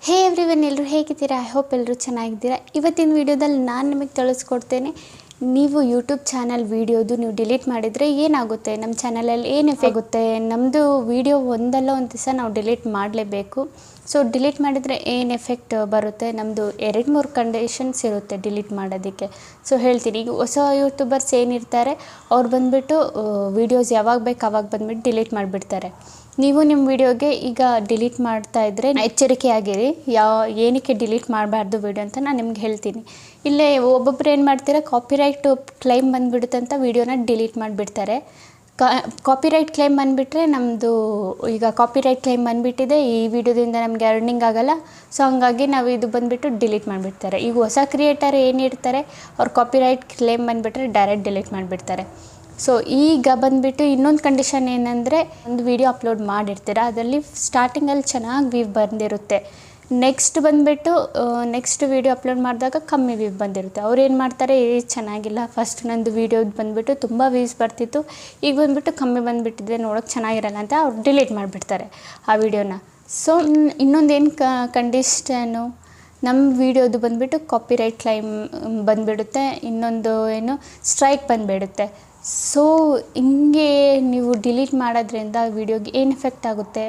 ಹೇ everyone, ಎಲ್ಲರೂ ಹೇಗಿದ್ದೀರಾ? I hope ಎಲ್ಲರೂ ಚೆನ್ನಾಗಿದ್ದೀರಾ. ಇವತ್ತಿನ ವಿಡಿಯೋದಲ್ಲಿ ನಾನು ನಿಮಗೆ ತಿಳಿಸ್ಕೊಡ್ತೇನೆ, ನೀವು ಯೂಟ್ಯೂಬ್ ಚಾನಲ್ ವೀಡಿಯೋದು ನೀವು ಡಿಲೀಟ್ ಮಾಡಿದರೆ ಏನಾಗುತ್ತೆ, ನಮ್ಮ ಚಾನಲಲ್ಲಿ ಏನು ಎಫೆಕ್ಟ್ ಆಗುತ್ತೆ. ನಮ್ಮದು ವೀಡಿಯೋ ಒಂದಲ್ಲ ಒಂದು ದಿವಸ ನಾವು ಡಿಲೀಟ್ ಮಾಡಲೇಬೇಕು. ಸೊ ಡಿಲೀಟ್ ಮಾಡಿದರೆ ಏನು ಎಫೆಕ್ಟ್ ಬರುತ್ತೆ, ನಮ್ಮದು 2-3 ಕಂಡೀಷನ್ಸ್ ಇರುತ್ತೆ ಡಿಲೀಟ್ ಮಾಡೋದಕ್ಕೆ. ಸೊ ಹೇಳ್ತೀನಿ. ಈಗ ಹೊಸ ಯೂಟ್ಯೂಬರ್ಸ್ ಏನಿರ್ತಾರೆ ಅವ್ರು ಬಂದುಬಿಟ್ಟು ವೀಡಿಯೋಸ್ ಯಾವಾಗ ಬೇಕು ಆವಾಗ ಬಂದುಬಿಟ್ಟು ಡಿಲೀಟ್ ಮಾಡಿಬಿಡ್ತಾರೆ. ನೀವು ನಿಮ್ಮ ವಿಡಿಯೋಗೆ ಈಗ ಡಿಲೀಟ್ ಮಾಡ್ತಾ ಇದ್ದರೆ ಎಚ್ಚರಿಕೆಯಾಗಿರಿ, ಏನಕ್ಕೆ ಡಿಲೀಟ್ ಮಾಡಬಾರ್ದು ವಿಡಿಯೋ ಅಂತ ನಾನು ನಿಮ್ಗೆ ಹೇಳ್ತೀನಿ. ಇಲ್ಲೇ ಒಬ್ಬೊಬ್ರು ಏನು ಮಾಡ್ತೀರಾ, ಕಾಪಿರೈಟ್ ಕ್ಲೈಮ್ ಬಂದುಬಿಡುತ್ತೆ ಅಂತ ವಿಡಿಯೋನ ಡಿಲೀಟ್ ಮಾಡಿಬಿಡ್ತಾರೆ. ಕಾಪಿರೈಟ್ ಕ್ಲೈಮ್ ಬಂದುಬಿಟ್ರೆ ನಮ್ಮದು ಈಗ ಕಾಪಿರೈಟ್ ಕ್ಲೈಮ್ ಬಂದುಬಿಟ್ಟಿದೆ, ಈ ವಿಡಿಯೋದಿಂದ ನಮಗೆ ಅರ್ನಿಂಗ್ ಆಗೋಲ್ಲ. ಸೊ ಹಂಗಾಗಿ ನಾವು ಇದು ಬಂದುಬಿಟ್ಟು ಡಿಲೀಟ್ ಮಾಡಿಬಿಡ್ತಾರೆ. ಈಗ ಹೊಸ ಕ್ರಿಯೇಟರ್ ಏನಿರ್ತಾರೆ ಅವ್ರು ಕಾಪಿರೈಟ್ ಕ್ಲೈಮ್ ಬಂದುಬಿಟ್ರೆ ಡೈರೆಕ್ಟ್ ಡಿಲೀಟ್ ಮಾಡಿಬಿಡ್ತಾರೆ. ಸೊ ಈಗ ಬಂದುಬಿಟ್ಟು ಇನ್ನೊಂದು ಕಂಡೀಷನ್ ಏನಂದರೆ, ಒಂದು ವಿಡಿಯೋ ಅಪ್ಲೋಡ್ ಮಾಡಿರ್ತೀರ, ಅದರಲ್ಲಿ ಸ್ಟಾರ್ಟಿಂಗಲ್ಲಿ ಚೆನ್ನಾಗಿ ವ್ಯೂ ಬಂದಿರುತ್ತೆ. ನೆಕ್ಸ್ಟ್ ಬಂದುಬಿಟ್ಟು ನೆಕ್ಸ್ಟ್ ವೀಡಿಯೋ ಅಪ್ಲೋಡ್ ಮಾಡಿದಾಗ ಕಮ್ಮಿ ವ್ಯೂ ಬಂದಿರುತ್ತೆ. ಅವ್ರು ಏನು ಮಾಡ್ತಾರೆ, ಚೆನ್ನಾಗಿಲ್ಲ, ಫಸ್ಟ್ ನಂದು ವೀಡಿಯೋದು ಬಂದುಬಿಟ್ಟು ತುಂಬ ವ್ಯೂಸ್ ಬರ್ತಿತ್ತು, ಈಗ ಬಂದುಬಿಟ್ಟು ಕಮ್ಮಿ ಬಂದುಬಿಟ್ಟಿದೆ, ನೋಡೋಕ್ಕೆ ಚೆನ್ನಾಗಿರಲ್ಲ ಅಂತ ಅವ್ರು ಡಿಲೀಟ್ ಮಾಡಿಬಿಡ್ತಾರೆ ಆ ವಿಡಿಯೋನ. ಸೊ ಇನ್ನೊಂದೇನು ಕಂಡೀಷನು, ನಮ್ಮ ವೀಡಿಯೋದು ಬಂದುಬಿಟ್ಟು ಕಾಪಿರೈಟ್ ಕ್ಲೈಮ್ ಬಂದುಬಿಡುತ್ತೆ, ಇನ್ನೊಂದು ಏನು ಸ್ಟ್ರೈಕ್ ಬಂದುಬಿಡುತ್ತೆ. ಸೊ ಹಿಂಗೆ ನೀವು ಡಿಲೀಟ್ ಮಾಡೋದ್ರಿಂದ ವೀಡಿಯೋಗೆ ಏನು ಎಫೆಕ್ಟ್ ಆಗುತ್ತೆ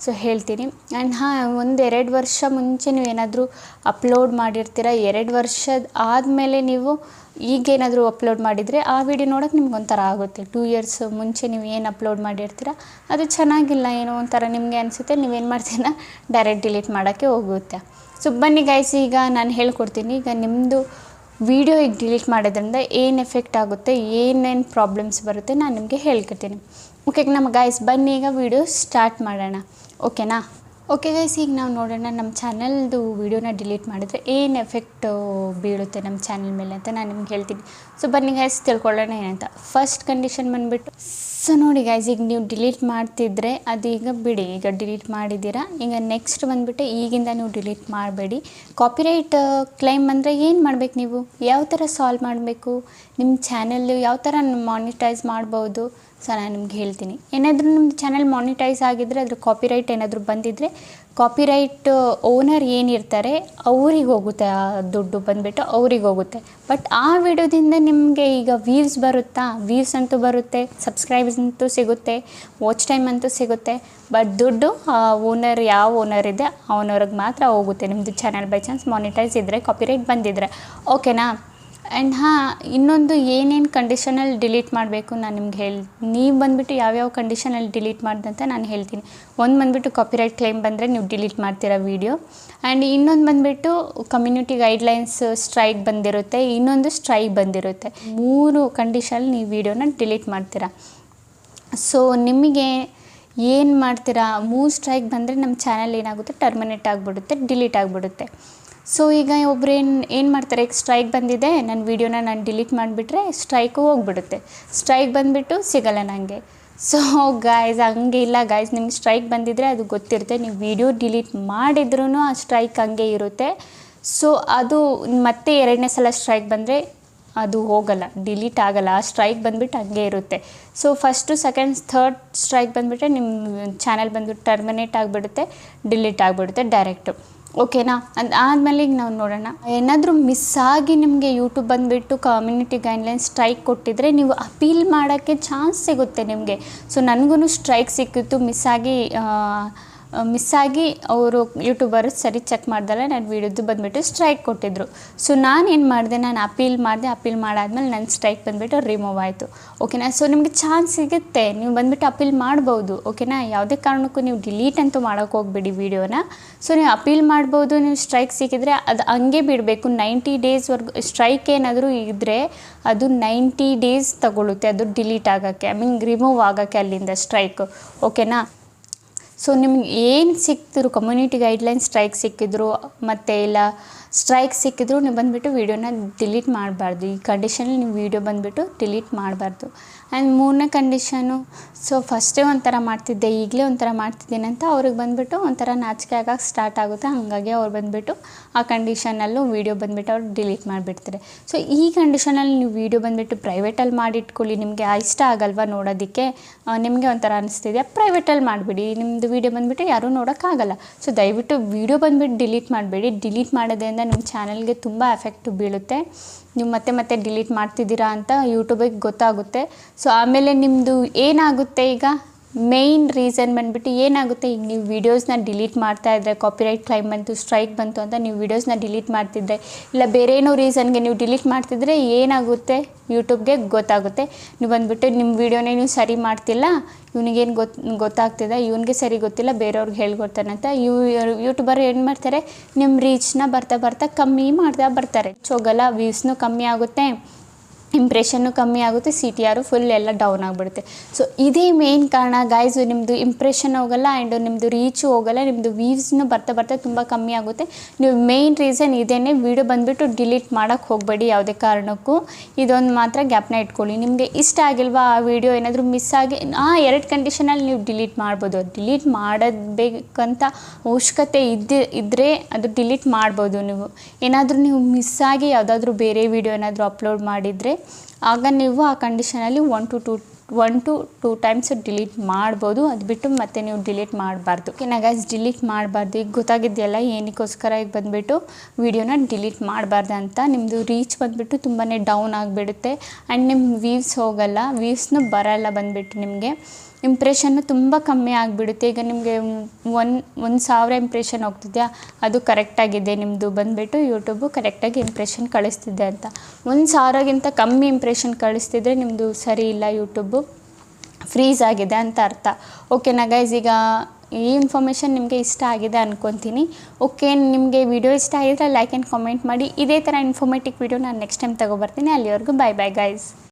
ಸೊ ಹೇಳ್ತೀನಿ. ಆ್ಯಂಡ್ 1-2 ವರ್ಷ ಮುಂಚೆ ನೀವು ಏನಾದರೂ ಅಪ್ಲೋಡ್ ಮಾಡಿರ್ತೀರ, 2 ವರ್ಷದ ಆದಮೇಲೆ ನೀವು ಈಗೇನಾದರೂ ಅಪ್ಲೋಡ್ ಮಾಡಿದರೆ ಆ ವಿಡಿಯೋ ನೋಡೋಕೆ ನಿಮ್ಗೆ ಒಂಥರ ಆಗುತ್ತೆ. 2 ಇಯರ್ಸ್ ಮುಂಚೆ ನೀವು ಏನು ಅಪ್ಲೋಡ್ ಮಾಡಿರ್ತೀರ ಅದು ಚೆನ್ನಾಗಿಲ್ಲ, ಏನೋ ಒಂಥರ ನಿಮಗೆ ಅನಿಸುತ್ತೆ, ನೀವೇನು ಮಾಡ್ತೀರ ಡೈರೆಕ್ಟ್ ಡಿಲೀಟ್ ಮಾಡೋಕ್ಕೆ ಹೋಗುತ್ತೆ. ಸೊ ಬನ್ನಿ ಗೈಸ್, ಈಗ ನಾನು ಹೇಳ್ಕೊಡ್ತೀನಿ. ಈಗ ನಿಮ್ಮದು ವಿಡಿಯೋ ಈಗ ಡಿಲೀಟ್ ಮಾಡೋದ್ರಿಂದ ಏನು ಎಫೆಕ್ಟ್ ಆಗುತ್ತೆ, ಏನೇನು ಪ್ರಾಬ್ಲಮ್ಸ್ ಬರುತ್ತೆ ನಾನು ನಿಮಗೆ ಹೇಳ್ಕೊಡ್ತೀನಿ. ಓಕೆ ನಮ್ಮ ಗೈಸ್, ಬನ್ನಿ ಈಗ ವಿಡಿಯೋ ಸ್ಟಾರ್ಟ್ ಮಾಡೋಣ. ಓಕೆನಾ? ಓಕೆ ಗೈಸ್, ಈಗ ನಾವು ನೋಡೋಣ ನಮ್ಮ ಚಾನಲ್ದು ವೀಡಿಯೋನ ಡಿಲೀಟ್ ಮಾಡಿದ್ರೆ ಏನು ಎಫೆಕ್ಟು ಬೀಳುತ್ತೆ ನಮ್ಮ ಚಾನಲ್ ಮೇಲೆ ಅಂತ ನಾನು ನಿಮ್ಗೆ ಹೇಳ್ತೀನಿ. ಸೊ ಬನ್ನಿ ಗೈಸ್ ತಿಳ್ಕೊಳ್ಳೋಣ ಏನಂತ. ಫಸ್ಟ್ ಕಂಡೀಷನ್ ಬಂದುಬಿಟ್ಟು, ಸೊ ನೋಡಿ ಗೈಸ್, ಈಗ ನೀವು ಡಿಲೀಟ್ ಮಾಡ್ತಿದ್ರೆ ಅದೀಗ ಬಿಡಿ, ಈಗ ಡಿಲೀಟ್ ಮಾಡಿದ್ದೀರಾ. ಈಗ ನೆಕ್ಸ್ಟ್ ಬಂದುಬಿಟ್ಟು ಈಗಿಂದ ನೀವು ಡಿಲೀಟ್ ಮಾಡಬೇಡಿ. ಕಾಪಿರೈಟ್ ಕ್ಲೈಮ್ ಅಂದರೆ ಏನು ಮಾಡಬೇಕು, ನೀವು ಯಾವ ಥರ ಸಾಲ್ವ್ ಮಾಡಬೇಕು, ನಿಮ್ಮ ಚಾನಲ್ಲು ಯಾವ ಥರ ಮಾನಿಟೈಸ್ ಮಾಡ್ಬೋದು ಸೊ ನಾನು ನಿಮ್ಗೆ ಹೇಳ್ತೀನಿ. ಏನಾದರೂ ನಿಮ್ಮ ಚಾನಲ್ ಮಾನಿಟೈಸ್ ಆಗಿದ್ದರೆ, ಅದ್ರ ಕಾಪಿರೈಟ್ ಏನಾದರೂ ಬಂದಿದ್ದರೆ ಕಾಪಿರೈಟ್ ಓನರ್ ಏನಿರ್ತಾರೆ ಅವ್ರಿಗೆ ಹೋಗುತ್ತೆ, ಆ ದುಡ್ಡು ಬಂದುಬಿಟ್ಟು ಅವ್ರಿಗೆ ಹೋಗುತ್ತೆ. ಬಟ್ ಆ ವಿಡಿಯೋದಿಂದ ನಿಮಗೆ ಈಗ ವ್ಯೂಸ್ ಬರುತ್ತಾ, ವ್ಯೂಸ್ ಅಂತೂ ಬರುತ್ತೆ, ಸಬ್ಸ್ಕ್ರೈಬರ್ಸ್ ಅಂತೂ ಸಿಗುತ್ತೆ, ವಾಚ್ ಟೈಮ್ ಅಂತೂ ಸಿಗುತ್ತೆ. ಬಟ್ ದುಡ್ಡು ಆ ಓನರ್ ಯಾವ ಓನರ್ ಇದೆ ಅವನವ್ರಿಗೆ ಮಾತ್ರ ಹೋಗುತ್ತೆ, ನಿಮ್ಮದು ಚಾನಲ್ ಬೈ ಚಾನ್ಸ್ ಮಾನಿಟೈಸ್ ಇದ್ದರೆ, ಕಾಪಿರೈಟ್ ಬಂದಿದ್ದರೆ. ಓಕೆನಾ? ಆ್ಯಂಡ್ ಇನ್ನೊಂದು ಏನೇನು ಕಂಡೀಷನಲ್ಲಿ ಡಿಲೀಟ್ ಮಾಡಬೇಕು ನಾನು ನಿಮ್ಗೆ ನೀವು ಬಂದುಬಿಟ್ಟು ಯಾವ್ಯಾವ ಕಂಡೀಷನಲ್ಲಿ ಡಿಲೀಟ್ ಮಾಡಿದಂತ ನಾನು ಹೇಳ್ತೀನಿ. ಒಂದು ಬಂದುಬಿಟ್ಟು ಕಾಪಿರೈಟ್ ಕ್ಲೈಮ್ ಬಂದರೆ ನೀವು ಡಿಲೀಟ್ ಮಾಡ್ತೀರಾ ವೀಡಿಯೋ. ಆ್ಯಂಡ್ ಇನ್ನೊಂದು ಬಂದುಬಿಟ್ಟು ಕಮ್ಯುನಿಟಿ ಗೈಡ್ಲೈನ್ಸ್ ಸ್ಟ್ರೈಕ್ ಬಂದಿರುತ್ತೆ, ಇನ್ನೊಂದು ಸ್ಟ್ರೈಕ್ ಬಂದಿರುತ್ತೆ. 3 ಕಂಡೀಷನಲ್ಲಿ ನೀವು ವೀಡಿಯೋನ ಡಿಲೀಟ್ ಮಾಡ್ತೀರಾ. ಸೊ ನಿಮಗೆ ಏನು ಮಾಡ್ತೀರಾ, 3 ಸ್ಟ್ರೈಕ್ ಬಂದರೆ ನಮ್ಮ ಚಾನಲ್ ಏನಾಗುತ್ತೆ, ಟರ್ಮಿನೇಟ್ ಆಗಿಬಿಡುತ್ತೆ, ಡಿಲೀಟ್ ಆಗಿಬಿಡುತ್ತೆ. ಸೊ ಈಗ ಒಬ್ರು ಏನು ಮಾಡ್ತಾರೆ, ಈಗ ಸ್ಟ್ರೈಕ್ ಬಂದಿದೆ, ನನ್ನ ವೀಡಿಯೋನ ನಾನು ಡಿಲೀಟ್ ಮಾಡಿಬಿಟ್ರೆ ಸ್ಟ್ರೈಕು ಹೋಗ್ಬಿಡುತ್ತೆ, ಸ್ಟ್ರೈಕ್ ಬಂದುಬಿಟ್ಟು ಸಿಗಲ್ಲ ನನಗೆ. ಸೊ ಗಾಯ್ಸ್ ಹಂಗೆ ಇಲ್ಲ ಗಾಯ್ಸ್, ನಿಮ್ಗೆ ಸ್ಟ್ರೈಕ್ ಬಂದಿದ್ದರೆ ಅದು ಗೊತ್ತಿರುತ್ತೆ, ನೀವು ವೀಡಿಯೋ ಡಿಲೀಟ್ ಮಾಡಿದ್ರೂ ಆ ಸ್ಟ್ರೈಕ್ ಹಂಗೆ ಇರುತ್ತೆ. ಸೊ ಅದು ಮತ್ತೆ 2ನೇ ಸಲ ಸ್ಟ್ರೈಕ್ ಬಂದರೆ ಅದು ಹೋಗಲ್ಲ, ಡಿಲೀಟ್ ಆಗೋಲ್ಲ, ಆ ಸ್ಟ್ರೈಕ್ ಬಂದುಬಿಟ್ಟು ಹಂಗೆ ಇರುತ್ತೆ. So first, second, third strike ಬಂದುಬಿಟ್ರೆ ನಿಮ್ಮ ಚಾನಲ್ ಬಂದುಬಿಟ್ಟು ಟರ್ಮಿನೇಟ್ ಆಗಿಬಿಡುತ್ತೆ, ಡಿಲೀಟ್ ಆಗಿಬಿಡುತ್ತೆ ಡೈರೆಕ್ಟು. ಓಕೆನಾ? ಆದಮೇಲೆ ಈಗ ನಾವು ನೋಡೋಣ, ಏನಾದರೂ ಮಿಸ್ಸಾಗಿ ನಿಮಗೆ ಯೂಟ್ಯೂಬ್ ಬಂದುಬಿಟ್ಟು ಕಮ್ಯುನಿಟಿ ಗೈಡ್ಲೈನ್ ಸ್ಟ್ರೈಕ್ ಕೊಟ್ಟಿದ್ರೆ ನೀವು ಅಪೀಲ್ ಮಾಡೋಕ್ಕೆ ಚಾನ್ಸ್ ಸಿಗುತ್ತೆ ನಿಮಗೆ. ಸೊ ನನಗೂ ಸ್ಟ್ರೈಕ್ ಸಿಕ್ಕಿತ್ತು, ಮಿಸ್ಸಾಗಿ ಅವರು ಯೂಟ್ಯೂಬರು ಸರಿ ಚೆಕ್ ಮಾಡ್ದಲ್ಲ ನನ್ನ ವೀಡಿಯೋದು ಬಂದುಬಿಟ್ಟು ಸ್ಟ್ರೈಕ್ ಕೊಟ್ಟಿದ್ದರು. ಸೊ ನಾನೇನು ಮಾಡಿದೆ, ನಾನು ಅಪೀಲ್ ಮಾಡಾದ್ಮೇಲೆ ನನ್ನ ಸ್ಟ್ರೈಕ್ ಬಂದುಬಿಟ್ಟು ರಿಮೂವ್ ಆಯಿತು. ಓಕೆನಾ? ಸೊ ನಿಮಗೆ ಚಾನ್ಸ್ ಸಿಗುತ್ತೆ, ನೀವು ಬಂದುಬಿಟ್ಟು ಅಪೀಲ್ ಮಾಡ್ಬೋದು. ಓಕೆನಾ? ಯಾವುದೇ ಕಾರಣಕ್ಕೂ ನೀವು ಡಿಲೀಟ್ ಅಂತೂ ಮಾಡೋಕ್ಕೆ ಹೋಗ್ಬೇಡಿ ವೀಡಿಯೋನ. ಸೊ ನೀವು ಅಪೀಲ್ ಮಾಡ್ಬೋದು, ನೀವು ಸ್ಟ್ರೈಕ್ ಸಿಕ್ಕಿದ್ರೆ ಅದು ಹಂಗೆ ಬಿಡಬೇಕು. 90 ಡೇಸ್ವರೆಗೂ ಸ್ಟ್ರೈಕ್ ಏನಾದರೂ ಇದ್ದರೆ ಅದು 90 ಡೇಸ್ ತಗೊಳ್ಳುತ್ತೆ ಅದು ಡಿಲೀಟ್ ಆಗೋಕ್ಕೆ, ರಿಮೂವ್ ಆಗೋಕ್ಕೆ ಅಲ್ಲಿಂದ ಸ್ಟ್ರೈಕು. ಓಕೆನಾ? ಸೊ ನಿಮ್ಗೆ ಏನು ಸಿಕ್ತಿದ್ರು, ಕಮ್ಯುನಿಟಿ ಗೈಡ್ಲೈನ್ ಸ್ಟ್ರೈಕ್ ಸಿಕ್ಕಿದ್ರು, ಮತ್ತು ಇಲ್ಲ ಸ್ಟ್ರೈಕ್ ಸಿಕ್ಕಿದ್ರು ನೀವು ಬಂದುಬಿಟ್ಟು ವೀಡಿಯೋನ ಡಿಲೀಟ್ ಮಾಡಬಾರ್ದು. ಈ ಕಂಡೀಷನಲ್ಲಿ ನೀವು ವೀಡಿಯೋ ಬಂದುಬಿಟ್ಟು ಡಿಲೀಟ್ ಮಾಡಬಾರ್ದು. ಆ್ಯಂಡ್ ಮೂರನೇ ಕಂಡೀಷನು, ಸೊ ಫಸ್ಟೇ ಒಂಥರ ಮಾಡ್ತಿದ್ದೆ, ಈಗಲೇ ಒಂಥರ ಮಾಡ್ತಿದ್ದೀನಿ ಅಂತ ಅವ್ರಿಗೆ ಬಂದುಬಿಟ್ಟು ಒಂಥರ ನಾಚಿಕೆ ಆಗಕ್ಕೆ ಸ್ಟಾರ್ಟ್ ಆಗುತ್ತೆ. ಹಾಗಾಗಿ ಅವ್ರು ಬಂದುಬಿಟ್ಟು ಆ ಕಂಡೀಷನಲ್ಲೂ ವೀಡಿಯೋ ಬಂದುಬಿಟ್ಟು ಅವ್ರು ಡಿಲೀಟ್ ಮಾಡಿಬಿಡ್ತಾರೆ. ಸೊ ಈ ಕಂಡೀಷನಲ್ಲಿ ನೀವು ವೀಡಿಯೋ ಬಂದುಬಿಟ್ಟು ಪ್ರೈವೇಟಲ್ಲಿ ಮಾಡಿಟ್ಕೊಳ್ಳಿ. ನಿಮಗೆ ಇಷ್ಟ ಆಗಲ್ವಾ ನೋಡೋದಕ್ಕೆ, ನಿಮಗೆ ಒಂಥರ ಅನಿಸ್ತಿದೆಯಾ, ಪ್ರೈವೇಟಲ್ಲಿ ಮಾಡಿಬಿಡಿ. ನಿಮ್ಮದು ವೀಡಿಯೋ ಬಂದುಬಿಟ್ಟು ಯಾರೂ ನೋಡೋಕ್ಕಾಗಲ್ಲ. ಸೊ ದಯವಿಟ್ಟು ವೀಡಿಯೋ ಬಂದುಬಿಟ್ಟು ಡಿಲೀಟ್ ಮಾಡಬೇಡಿ. ಡಿಲೀಟ್ ಮಾಡೋದ್ರಿಂದ ನಿಮ್ಮ ಚಾನಲ್ಗೆ ತುಂಬ ಎಫೆಕ್ಟ್ ಬೀಳುತ್ತೆ. ನೀವು ಮತ್ತೆ ಡಿಲೀಟ್ ಮಾಡ್ತಿದ್ದೀರಾ ಅಂತ ಯೂಟ್ಯೂಬಿಗೆ ಗೊತ್ತಾಗುತ್ತೆ. ಸೊ ಆಮೇಲೆ ನಿಮ್ಮದು ಏನಾಗುತ್ತೆ, ಈಗ ಮೇಯ್ನ್ ರೀಸನ್ ಬಂದುಬಿಟ್ಟು ಏನಾಗುತ್ತೆ, ಈಗ ನೀವು ವೀಡಿಯೋಸ್ನ ಡಿಲೀಟ್ ಮಾಡ್ತಾಯಿದ್ರೆ ಕಾಪಿರೈಟ್ ಕ್ಲೈಮ್ ಬಂತು, ಸ್ಟ್ರೈಕ್ ಬಂತು ಅಂತ ನೀವು ವೀಡಿಯೋಸ್ನ ಡಿಲೀಟ್ ಮಾಡ್ತಿದ್ರೆ, ಇಲ್ಲ ಬೇರೆ ಏನೋ ರೀಸನ್ಗೆ ನೀವು ಡಿಲೀಟ್ ಮಾಡ್ತಿದ್ರೆ ಏನಾಗುತ್ತೆ, ಯೂಟ್ಯೂಬ್ಗೆ ಗೊತ್ತಾಗುತ್ತೆ. ನೀವು ಬಂದುಬಿಟ್ಟು ನಿಮ್ಮ ವೀಡಿಯೋನೇ ನೀವು ಸರಿ ಮಾಡ್ತಿಲ್ಲ, ಇವನಿಗೇನು ಗೊತ್ತಾಗ್ತಿದೆ, ಇವನಿಗೆ ಸರಿ ಗೊತ್ತಿಲ್ಲ, ಬೇರೆಯವ್ರಿಗೆ ಹೇಳ್ಕೊಡ್ತಾನೆ ಅಂತ ಯೂಟ್ಯೂಬರ್ ಏನು ಮಾಡ್ತಾರೆ, ನಿಮ್ಮ ರೀಚ್ನ ಬರ್ತಾ ಕಮ್ಮಿ ಮಾಡ್ತಾ ಬರ್ತಾರೆ. ಹೋಗಲ್ಲ, ವ್ಯೂಸ್ನೂ ಕಮ್ಮಿ ಆಗುತ್ತೆ, ಇಂಪ್ರೆಷನ್ನು ಕಮ್ಮಿ ಆಗುತ್ತೆ, CTR ಫುಲ್ ಎಲ್ಲ ಡೌನ್ ಆಗಿಬಿಡುತ್ತೆ. ಸೊ ಇದೇ ಮೇನ್ ಕಾರಣ ಗೈಸ್. ನಿಮ್ಮದು ಇಂಪ್ರೆಷನ್ ಹೋಗಲ್ಲ ಆ್ಯಂಡ್ ನಿಮ್ಮದು ರೀಚು ಹೋಗಲ್ಲ, ನಿಮ್ಮದು ವ್ಯೂಸ್ನು ಬರ್ತಾ ತುಂಬ ಕಮ್ಮಿ ಆಗುತ್ತೆ. ನೀವು ಮೇನ್ ರೀಸನ್ ಇದೇನೆ. ವೀಡಿಯೋ ಬಂದುಬಿಟ್ಟು ಡಿಲೀಟ್ ಮಾಡೋಕ್ಕೆ ಹೋಗಬೇಡಿ ಯಾವುದೇ ಕಾರಣಕ್ಕೂ. ಇದೊಂದು ಮಾತ್ರ ಗ್ಯಾಪ್ನ ಇಟ್ಕೊಳ್ಳಿ. ನಿಮಗೆ ಇಷ್ಟ ಆಗಿಲ್ವಾ ಆ ವಿಡಿಯೋ, ಏನಾದರೂ ಮಿಸ್ ಆಗಿ ಎರಡು ಕಂಡೀಷನಲ್ಲಿ ನೀವು ಡಿಲೀಟ್ ಮಾಡ್ಬೋದು. ಡಿಲೀಟ್ ಮಾಡಬೇಕಂತ ಅವಶ್ಯಕತೆ ಇದ್ದರೆ ಅದು ಡಿಲೀಟ್ ಮಾಡ್ಬೋದು. ಏನಾದರೂ ನೀವು ಮಿಸ್ ಆಗಿ ಯಾವುದಾದ್ರೂ ಬೇರೆ ವಿಡಿಯೋ ಏನಾದರೂ ಅಪ್ಲೋಡ್ ಮಾಡಿದರೆ ಆಗ ನೀವು ಆ ಕಂಡೀಷನಲ್ಲಿ 1 to 2 ಟೈಮ್ಸ್ ಡಿಲೀಟ್ ಮಾಡ್ಬೋದು. ಅದು ಬಿಟ್ಟು ಮತ್ತೆ ನೀವು ಡಿಲೀಟ್ ಮಾಡಬಾರ್ದು. ಓಕೆನಾ ಗೈಸ್, ಡಿಲೀಟ್ ಮಾಡಬಾರ್ದು. ಈಗ ಗೊತ್ತಾಗಿದೆಯಲ್ಲ ಏನಕ್ಕೋಸ್ಕರ ಈಗ ಬಂದುಬಿಟ್ಟು ವೀಡಿಯೋನ ಡಿಲೀಟ್ ಮಾಡಬಾರ್ದು ಅಂತ. ನಿಮ್ಮದು ರೀಚ್ ಬಂದುಬಿಟ್ಟು ತುಂಬಾ ಡೌನ್ ಆಗಿಬಿಡುತ್ತೆ ಆ್ಯಂಡ್ ನಿಮ್ಮ ವ್ಯೂಸ್ ಹೋಗಲ್ಲ, ವ್ಯೂಸ್ನೂ ಬರೋಲ್ಲ, ಬಂದುಬಿಟ್ಟು ನಿಮಗೆ ಇಂಪ್ರೆಷನ್ನು ತುಂಬ ಕಮ್ಮಿ ಆಗಿಬಿಡುತ್ತೆ. ಈಗ ನಿಮಗೆ 1,000 ಇಂಪ್ರೆಷನ್ ಹೋಗ್ತಿದೆಯಾ, ಅದು ಕರೆಕ್ಟಾಗಿದೆ, ನಿಮ್ಮದು ಬಂದುಬಿಟ್ಟು ಯೂಟ್ಯೂಬು ಕರೆಕ್ಟಾಗಿ ಇಂಪ್ರೆಷನ್ ಕಳಿಸ್ತಿದೆ ಅಂತ. 1,000ಗಿಂತ ಕಮ್ಮಿ ಇಂಪ್ರೆಷನ್ ಕಳಿಸ್ತಿದ್ರೆ ನಿಮ್ಮದು ಸರಿ ಇಲ್ಲ, ಯೂಟ್ಯೂಬು ಫ್ರೀಸ್ ಆಗಿದೆ ಅಂತ ಅರ್ಥ. ಓಕೆನಾ ಗೈಸ್, ಈಗ ಈ ಇನ್ಫಾರ್ಮೇಷನ್ ನಿಮಗೆ ಇಷ್ಟ ಆಗಿದೆ ಅಂದ್ಕೊತೀನಿ. ಓಕೆ, ನಿಮಗೆ ವಿಡಿಯೋ ಇಷ್ಟ ಆಗಿದ್ರೆ ಲೈಕ್ ಆ್ಯಂಡ್ ಕಾಮೆಂಟ್ ಮಾಡಿ. ಇದೇ ಥರ ಇನ್ಫಾರ್ಮೇಟಿವ್ ವಿಡಿಯೋ ನಾನು ನೆಕ್ಸ್ಟ್ ಟೈಮ್ ತೊಗೊಬರ್ತೀನಿ. ಅಲ್ಲಿವರೆಗೂ ಬಾಯ್ ಗೈಸ್.